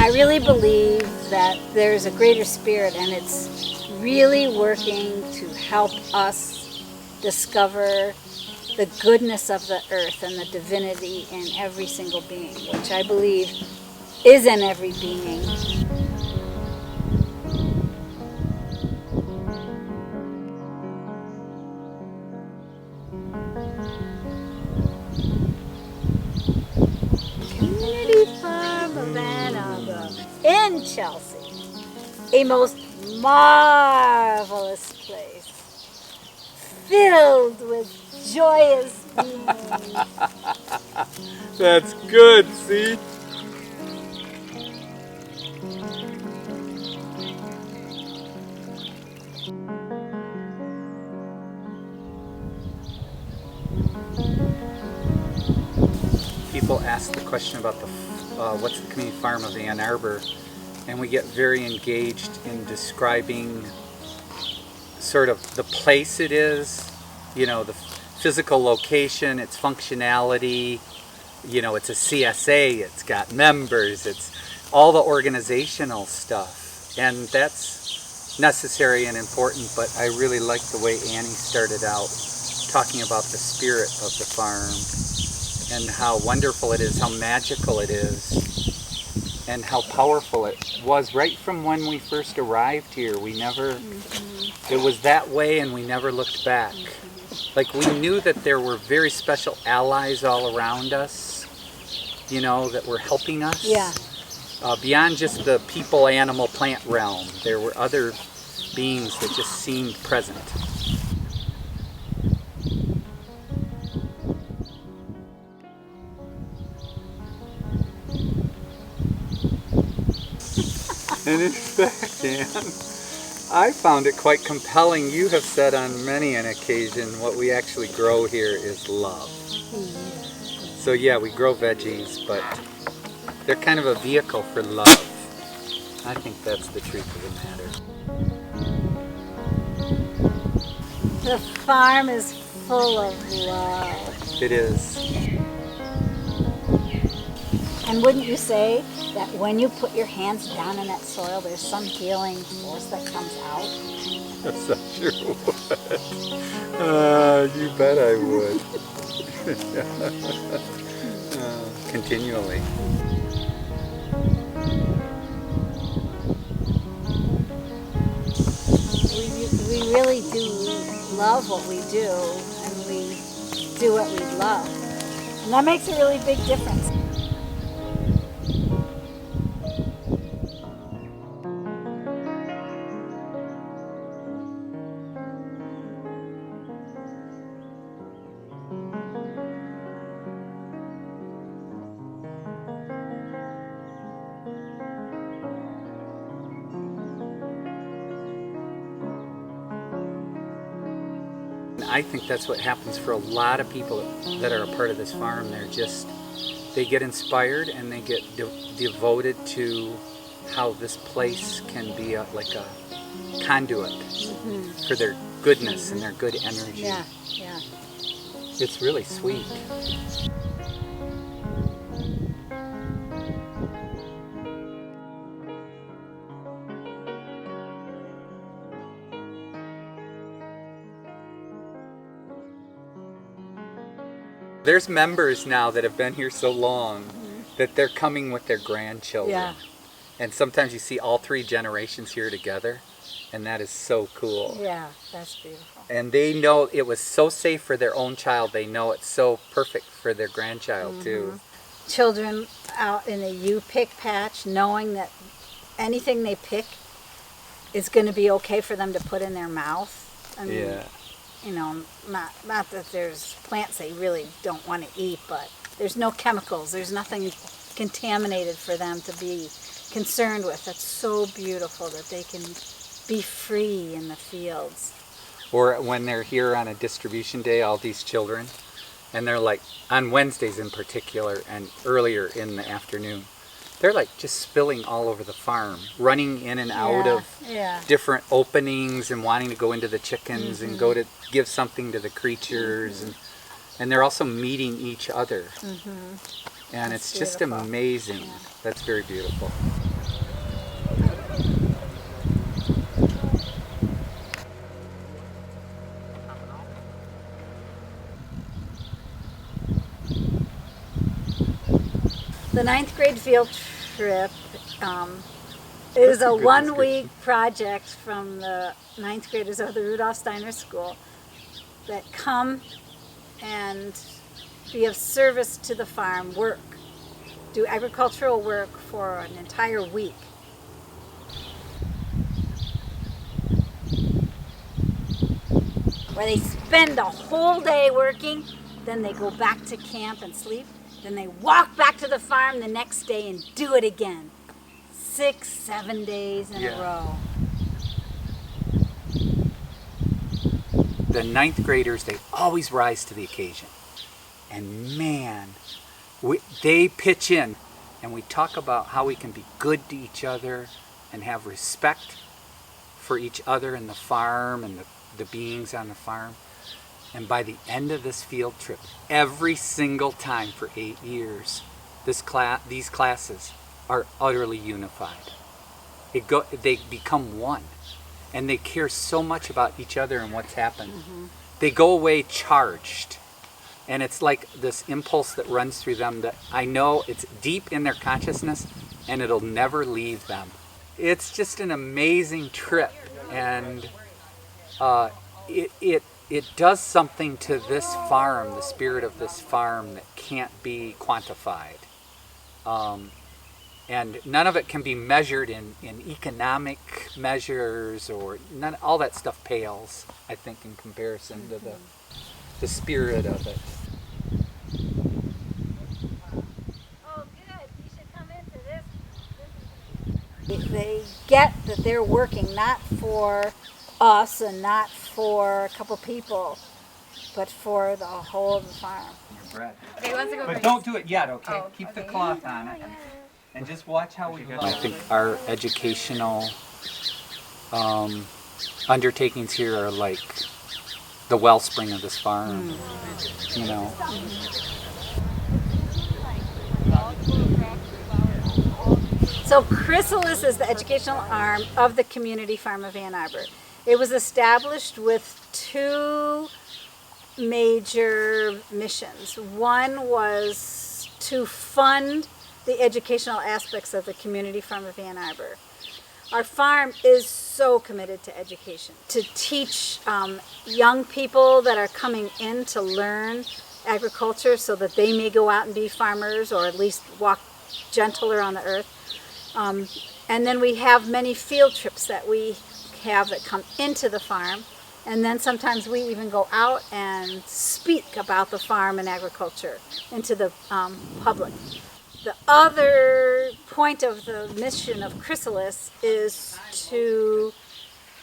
I really believe that there's a greater spirit, and it's really working to help us discover the goodness of the earth and the divinity in every single being, which I believe is in every being. Community Farm of Anne Elder in Chelsea, a most marvelous place filled with joyous beings. That's good, see? People ask the question about the what's the community farm of Ann Arbor, and we get very engaged in describing sort of the place it is, you know, the physical location, its functionality, you know, it's a CSA, it's got members, it's all the organizational stuff, and that's necessary and important, but I really like the way Annie started out talking about the spirit of the farm and how wonderful it is, how magical it is, and how powerful it was right from when we first arrived here. We never, it was that way, and we never looked back. Like, we knew that there were very special allies all around us, you know, that were helping us. Yeah. Beyond just the people, animal, plant realm, there were other beings that just seemed present. And in fact, Anne, I found it quite compelling. You have said on many an occasion what we actually grow here is love. So yeah, we grow veggies, but they're kind of a vehicle for love. I think that's the truth of the matter. The farm is full of love. It is. And wouldn't you say that when you put your hands down in that soil, there's some healing force that comes out? Yes, I sure would. You bet I would. Continually. We really do love what we do, and we do what we love. And that makes a really big difference. I think that's what happens for a lot of people that are a part of this farm. They get inspired and they get devoted to how this place can be like a conduit for their goodness and their good energy. Yeah, yeah. It's really sweet. There's members now that have been here so long that they're coming with their grandchildren. Yeah. And sometimes you see all three generations here together, and that is so cool. Yeah, that's beautiful. And they know it was so safe for their own child. They know it's so perfect for their grandchild too. Children out in a U-pick patch, knowing that anything they pick is going to be okay for them to put in their mouth. I mean, Yeah. you know, not that there's plants they really don't want to eat, but there's no chemicals, there's nothing contaminated for them to be concerned with. That's so beautiful that they can be free in the fields. Or when they're here on a distribution day, all these children, and they're like, on Wednesdays in particular, and earlier in the afternoon, they're like just spilling all over the farm, running in and out of different openings and wanting to go into the chickens and go to give something to the creatures. And they're also meeting each other. And it's just amazing. That's very beautiful. The ninth grade field trip is a a good one-week project from the ninth graders of the Rudolph Steiner School that come and be of service to the farm, do agricultural work for an entire week. Where they spend a whole day working, then they go back to camp and sleep, then they walk back to the farm the next day and do it again. 6, 7 days in a row. The ninth graders, they always rise to the occasion. And man, they pitch in, and we talk about how we can be good to each other and have respect for each other and the farm and the beings on the farm. And by the end of this field trip, every single time for 8 years, these classes are utterly unified. They become one, and they care so much about each other and what's happened. Mm-hmm. They go away charged, and it's like this impulse that runs through them that I know it's deep in their consciousness, and it'll never leave them. It's just an amazing trip, and it does something to this farm, the spirit of this farm, that can't be quantified. And none of it can be measured in economic measures, or all that stuff pales, I think, in comparison to the spirit of it. Oh, good. You should come into this. They get that they're working not for us and not for a couple people, but for the whole of the farm. Bread. Okay, let's go. But don't do it yet, okay? Oh, Keep okay. the cloth on it. And just watch how we love. I think our educational undertakings here are like the wellspring of this farm. You know. So Chrysalis is the educational arm of the community farm of Ann Arbor. It was established with 2 major missions. One was to fund the educational aspects of the community farm of Ann Arbor. Our farm is so committed to education, to teach young people that are coming in to learn agriculture so that they may go out and be farmers, or at least walk gentler on the earth. And then we have many field trips that we have that come into the farm, and then sometimes we even go out and speak about the farm and agriculture into the public. The other point of the mission of Chrysalis is to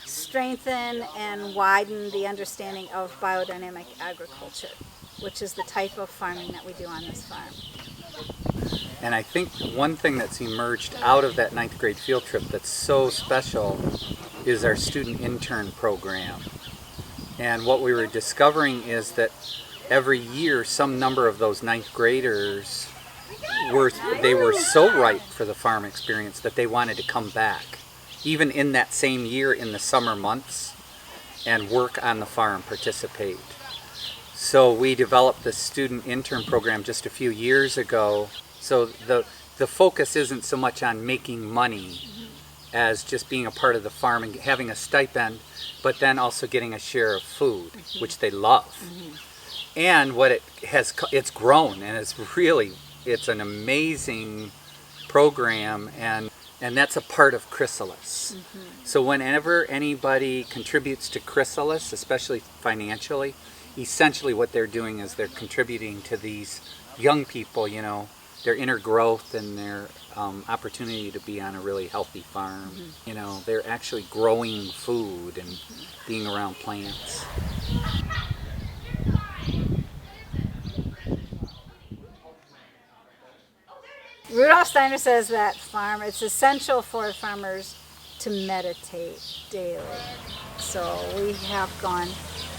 strengthen and widen the understanding of biodynamic agriculture, which is the type of farming that we do on this farm. And I think one thing that's emerged out of that 9th grade field trip that's so special is our student intern program. And what we were discovering is that every year some number of those 9th graders were so ripe for the farm experience that they wanted to come back, even in that same year in the summer months, and work on the farm, participate. So we developed the student intern program just a few years ago. So the focus isn't so much on making money as just being a part of the farm and having a stipend, but then also getting a share of food, which they love. And what it's grown, and it's an amazing program, and that's a part of Chrysalis. So whenever anybody contributes to Chrysalis, especially financially, essentially what they're doing is they're contributing to these young people, their inner growth and their opportunity to be on a really healthy farm. They're actually growing food and being around plants. Rudolph Steiner says that it's essential for farmers to meditate daily. So we have gone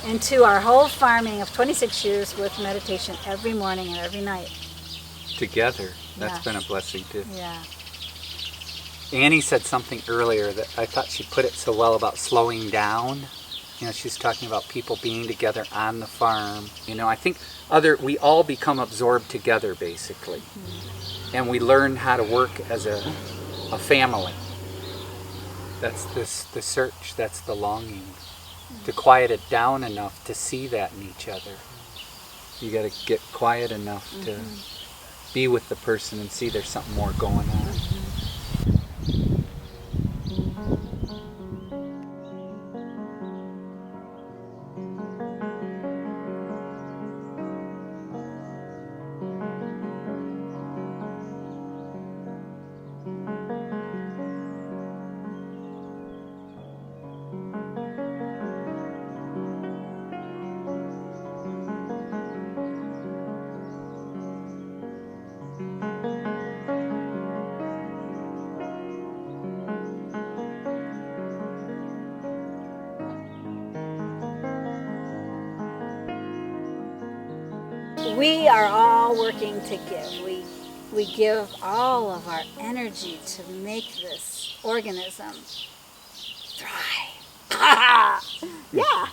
into our whole farming of 26 years with meditation every morning and every night. Together. That's Yes. been a blessing too. Yeah. Annie said something earlier that I thought she put it so well about slowing down. She's talking about people being together on the farm. I think we all become absorbed together, basically. and we learn how to work as a family. That's the search, that's the longing. To quiet it down enough to see that in each other. You got to get quiet enough to be with the person and see there's something more going on. We are all working to give. We give all of our energy to make this organism thrive. Yeah.